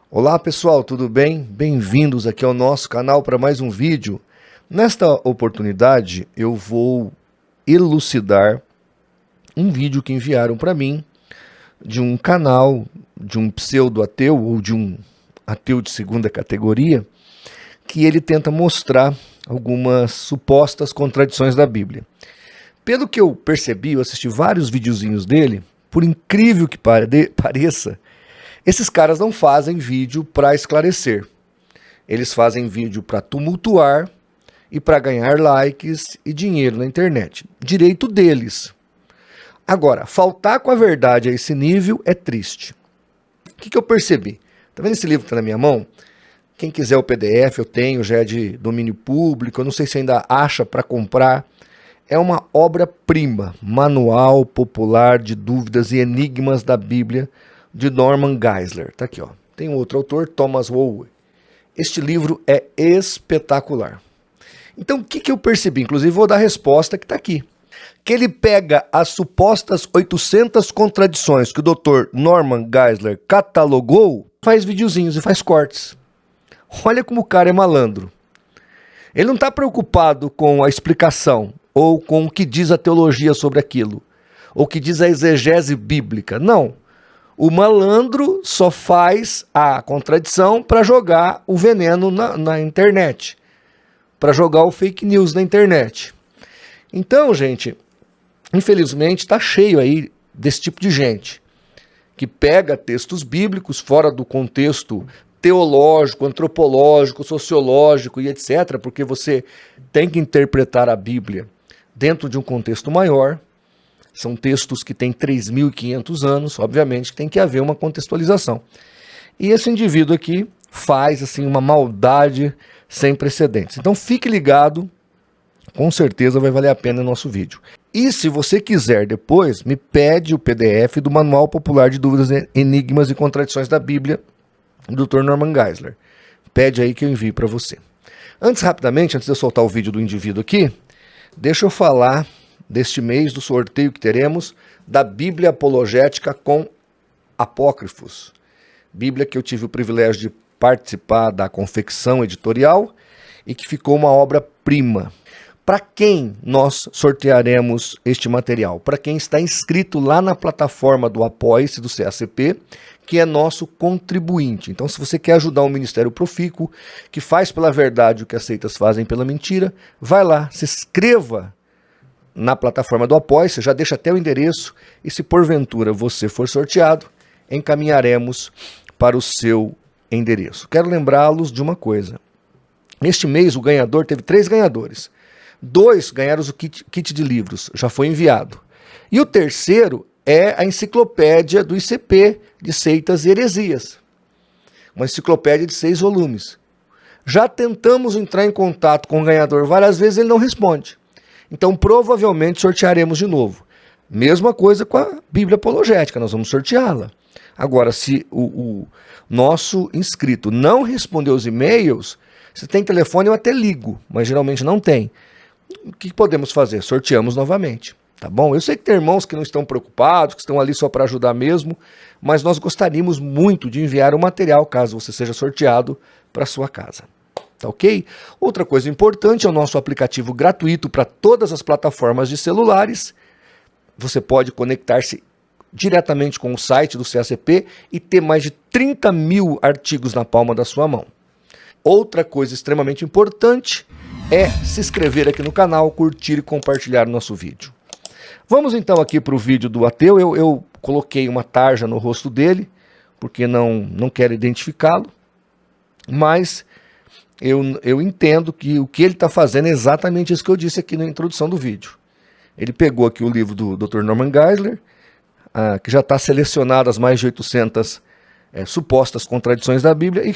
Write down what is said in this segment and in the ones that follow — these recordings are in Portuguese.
Olá pessoal, tudo bem? Bem-vindos aqui ao nosso canal para mais um vídeo. Nesta oportunidade eu vou elucidar um vídeo que enviaram para mim de um canal, de um pseudo-ateu ou de um ateu de segunda categoria, que ele tenta mostrar algumas supostas contradições da Bíblia. Pelo que eu percebi, eu assisti vários videozinhos dele, por incrível que pareça, esses caras não fazem vídeo para esclarecer. Eles fazem vídeo para tumultuar e para ganhar likes e dinheiro na internet. Direito deles. Agora, faltar com a verdade a esse nível é triste. O que eu percebi? Tá vendo esse livro que está na minha mão? Quem quiser o PDF eu tenho, já é de domínio público, eu não sei se ainda acha para comprar. É uma obra-prima, Manual Popular de Dúvidas e Enigmas da Bíblia, de Norman Geisler. Tá aqui, ó. Tem um outro autor, Thomas Howe. Este livro é espetacular. Então, o que eu percebi? Inclusive, vou dar a resposta que está aqui. Que ele pega as supostas 800 contradições que o Dr. Norman Geisler catalogou, faz videozinhos e faz cortes. Olha como o cara é malandro. Ele não está preocupado com a explicação ou com o que diz a teologia sobre aquilo, ou o que diz a exegese bíblica. Não. O malandro só faz a contradição para jogar o veneno na internet, para jogar o fake news na internet. Então, gente, infelizmente está cheio aí desse tipo de gente, que pega textos bíblicos fora do contexto teológico, antropológico, sociológico e etc., porque você tem que interpretar a Bíblia dentro de um contexto maior. São textos que têm 3.500 anos, obviamente tem que haver uma contextualização. E esse indivíduo aqui faz assim uma maldade sem precedentes. Então fique ligado, com certeza vai valer a pena o nosso vídeo. E se você quiser depois, me pede o PDF do Manual Popular de Dúvidas, Enigmas e Contradições da Bíblia, do Dr. Norman Geisler. Pede aí que eu envio para você. Rapidamente, antes de eu soltar o vídeo do indivíduo aqui, deixa eu falar deste mês, do sorteio que teremos da Bíblia Apologética com Apócrifos. Bíblia que eu tive o privilégio de participar da confecção editorial e que ficou uma obra-prima. Para quem nós sortearemos este material? Para quem está inscrito lá na plataforma do Apoia-se do CACP, que é nosso contribuinte. Então, se você quer ajudar o Ministério Profícuo, que faz pela verdade o que as seitas fazem pela mentira, vai lá, se inscreva na plataforma do Apoia-se, já deixa até o endereço, e se porventura você for sorteado, encaminharemos para o seu endereço. Quero lembrá-los de uma coisa. Este mês o ganhador teve 3 ganhadores. 2 ganharam o kit de livros, já foi enviado. E o terceiro é a enciclopédia do ICP de Seitas e Heresias. Uma enciclopédia de 6 volumes. Já tentamos entrar em contato com o ganhador várias vezes, ele não responde. Então, provavelmente, sortearemos de novo. Mesma coisa com a Bíblia Apologética, nós vamos sorteá-la. Agora, se o nosso inscrito não responder os e-mails, se tem telefone eu até ligo, mas geralmente não tem. O que podemos fazer? Sorteamos novamente, tá bom? Eu sei que tem irmãos que não estão preocupados, que estão ali só para ajudar mesmo, mas nós gostaríamos muito de enviar o material, caso você seja sorteado, para sua casa. Tá ok? Outra coisa importante é o nosso aplicativo gratuito para todas as plataformas de celulares. Você pode conectar-se diretamente com o site do CACP e ter mais de 30 mil artigos na palma da sua mão. Outra coisa extremamente importante é se inscrever aqui no canal, curtir e compartilhar o nosso vídeo. Vamos então aqui para o vídeo do ateu. Eu coloquei uma tarja no rosto dele, porque não quero identificá-lo, mas eu entendo que o que ele está fazendo é exatamente isso que eu disse aqui na introdução do vídeo. Ele pegou aqui o livro do Dr. Norman Geisler, que já está selecionado as mais de 800 supostas contradições da Bíblia, e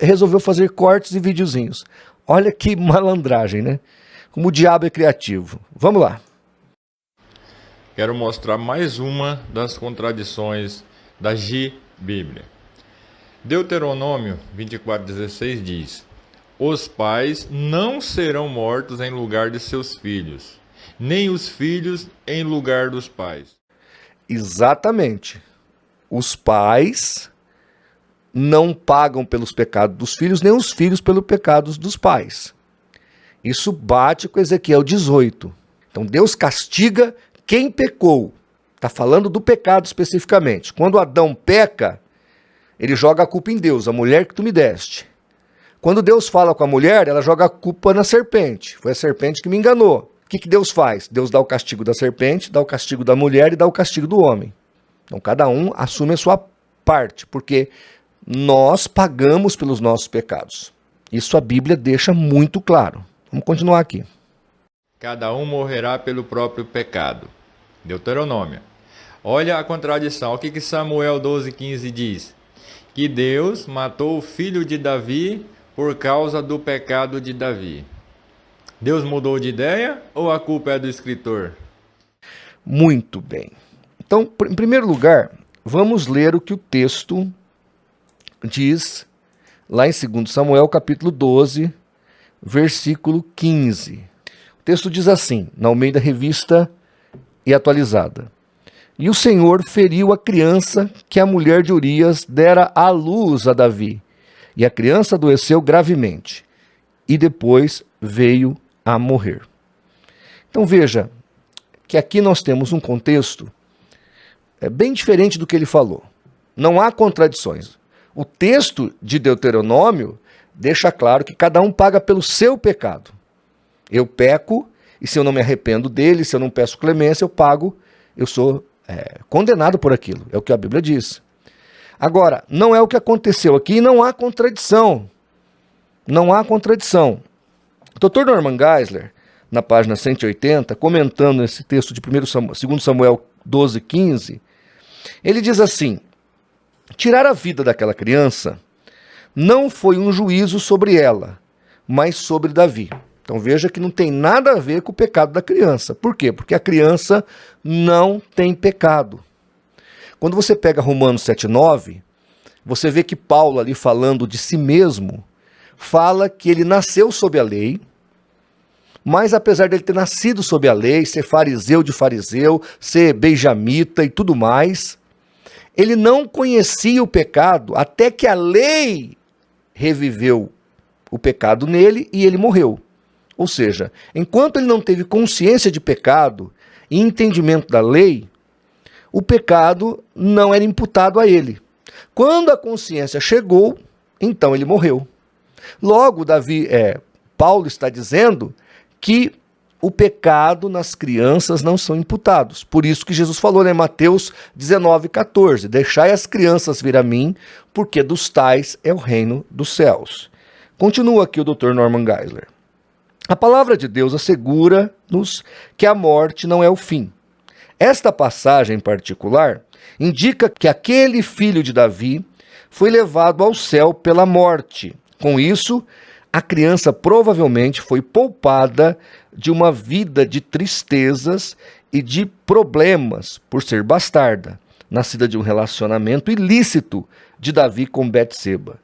resolveu fazer cortes e videozinhos. Olha que malandragem, né? Como o diabo é criativo. Vamos lá. Quero mostrar mais uma das contradições da Bíblia. Deuteronômio 24:16 diz: os pais não serão mortos em lugar de seus filhos, nem os filhos em lugar dos pais. Exatamente. Os pais não pagam pelos pecados dos filhos, nem os filhos pelos pecados dos pais. Isso bate com Ezequiel 18. Então Deus castiga quem pecou. Está falando do pecado especificamente. Quando Adão peca, ele joga a culpa em Deus, a mulher que tu me deste. Quando Deus fala com a mulher, ela joga a culpa na serpente. Foi a serpente que me enganou. O que Deus faz? Deus dá o castigo da serpente, dá o castigo da mulher e dá o castigo do homem. Então cada um assume a sua parte, porque nós pagamos pelos nossos pecados. Isso a Bíblia deixa muito claro. Vamos continuar aqui. Cada um morrerá pelo próprio pecado. Deuteronômio. Olha a contradição. O que Samuel 12,15 diz? Que Deus matou o filho de Davi por causa do pecado de Davi. Deus mudou de ideia ou a culpa é do escritor? Muito bem. Então, em primeiro lugar, vamos ler o que o texto diz lá em 2 Samuel, capítulo 12, versículo 15. O texto diz assim, na Almeida Revista e Atualizada. E o Senhor feriu a criança que a mulher de Urias dera à luz a Davi. E a criança adoeceu gravemente. E depois veio a morrer. Então veja que aqui nós temos um contexto bem diferente do que ele falou. Não há contradições. O texto de Deuteronômio deixa claro que cada um paga pelo seu pecado. Eu peco, e se eu não me arrependo dele, se eu não peço clemência, eu pago, eu sou condenado por aquilo. É o que a Bíblia diz. Agora, não é o que aconteceu aqui e não há contradição. Não há contradição. O Dr. Norman Geisler, na página 180, comentando esse texto de 2 Samuel 12,15, ele diz assim: tirar a vida daquela criança não foi um juízo sobre ela, mas sobre Davi. Então veja que não tem nada a ver com o pecado da criança. Por quê? Porque a criança não tem pecado. Quando você pega Romanos 7,9, você vê que Paulo ali falando de si mesmo, fala que ele nasceu sob a lei, mas apesar dele ter nascido sob a lei, ser fariseu de fariseu, ser benjamita e tudo mais, ele não conhecia o pecado até que a lei reviveu o pecado nele e ele morreu. Ou seja, enquanto ele não teve consciência de pecado e entendimento da lei, o pecado não era imputado a ele. Quando a consciência chegou, então ele morreu. Logo, Paulo está dizendo que o pecado nas crianças não são imputados. Por isso que Jesus falou, né, Mateus 19,14, deixai as crianças vir a mim, porque dos tais é o reino dos céus. Continua aqui o Dr. Norman Geisler. A palavra de Deus assegura-nos que a morte não é o fim. Esta passagem em particular indica que aquele filho de Davi foi levado ao céu pela morte. Com isso, a criança provavelmente foi poupada de uma vida de tristezas e de problemas por ser bastarda, nascida de um relacionamento ilícito de Davi com Betseba.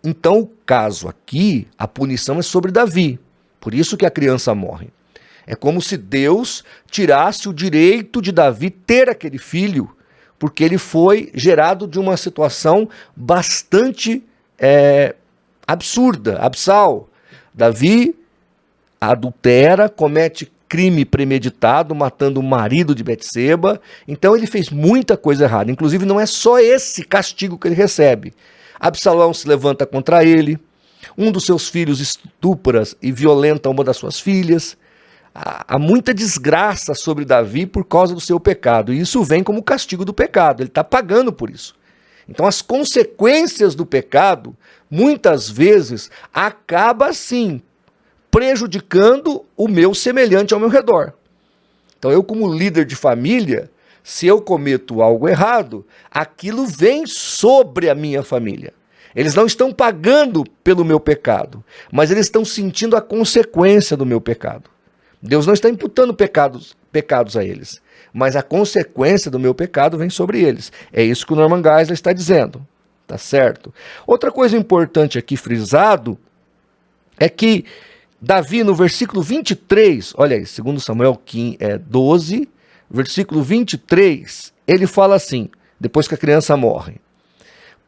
Então, o caso aqui, a punição é sobre Davi. Por isso que a criança morre. É como se Deus tirasse o direito de Davi ter aquele filho, porque ele foi gerado de uma situação bastante absurda, absal. Davi adultera, comete crime premeditado, matando o marido de Betseba. Então ele fez muita coisa errada. Inclusive não é só esse castigo que ele recebe. Absalão se levanta contra ele. Um dos seus filhos estupra e violenta uma das suas filhas. Há muita desgraça sobre Davi por causa do seu pecado. E isso vem como castigo do pecado. Ele está pagando por isso. Então as consequências do pecado, muitas vezes, acabam sim prejudicando o meu semelhante ao meu redor. Então eu, como líder de família, se eu cometo algo errado, aquilo vem sobre a minha família. Eles não estão pagando pelo meu pecado, mas eles estão sentindo a consequência do meu pecado. Deus não está imputando pecados a eles, mas a consequência do meu pecado vem sobre eles. É isso que o Norman Geisler está dizendo, tá certo? Outra coisa importante aqui frisado é que Davi, no versículo 23, olha aí, 2 Samuel 12, versículo 23, ele fala assim, depois que a criança morre.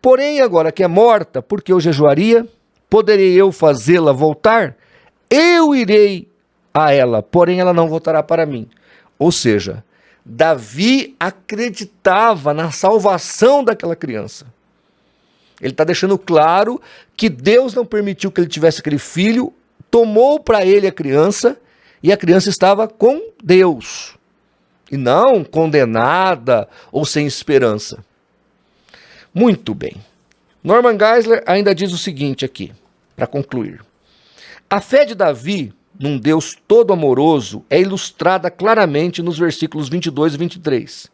Porém, agora que é morta, porque eu jejuaria, poderei eu fazê-la voltar? Eu irei a ela, porém ela não voltará para mim. Ou seja, Davi acreditava na salvação daquela criança. Ele está deixando claro que Deus não permitiu que ele tivesse aquele filho, tomou para ele a criança e a criança estava com Deus e não condenada ou sem esperança. Muito bem. Norman Geisler ainda diz o seguinte aqui, para concluir. A fé de Davi num Deus todo amoroso é ilustrada claramente nos versículos 22 e 23.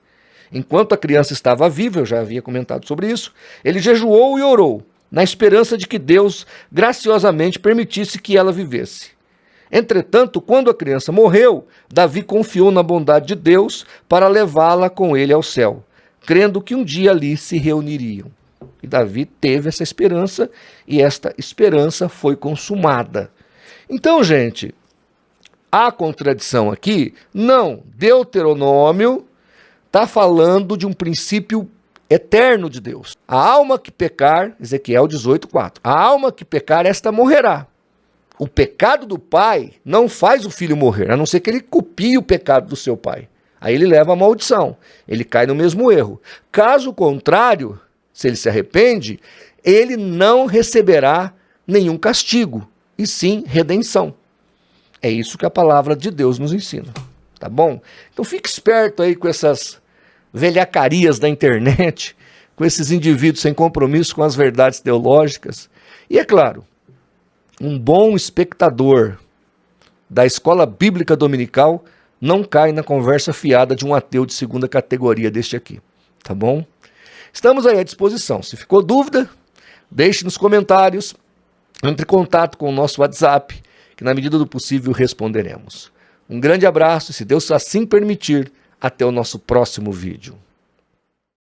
Enquanto a criança estava viva, eu já havia comentado sobre isso, ele jejuou e orou, na esperança de que Deus graciosamente permitisse que ela vivesse. Entretanto, quando a criança morreu, Davi confiou na bondade de Deus para levá-la com ele ao céu, crendo que um dia ali se reuniriam. E Davi teve essa esperança, e esta esperança foi consumada. Então, gente, há contradição aqui? Não. Deuteronômio está falando de um princípio eterno de Deus. A alma que pecar, Ezequiel 18:4, a alma que pecar, esta morrerá. O pecado do pai não faz o filho morrer, a não ser que ele copie o pecado do seu pai. Aí ele leva a maldição, ele cai no mesmo erro. Caso contrário, se ele se arrepende, ele não receberá nenhum castigo, e sim redenção. É isso que a palavra de Deus nos ensina, tá bom? Então fique esperto aí com essas velhacarias da internet, com esses indivíduos sem compromisso com as verdades teológicas. E é claro, um bom espectador da escola bíblica dominical não cai na conversa fiada de um ateu de segunda categoria deste aqui, tá bom? Estamos aí à disposição. Se ficou dúvida, deixe nos comentários, entre em contato com o nosso WhatsApp, que na medida do possível responderemos. Um grande abraço e, se Deus assim permitir, até o nosso próximo vídeo.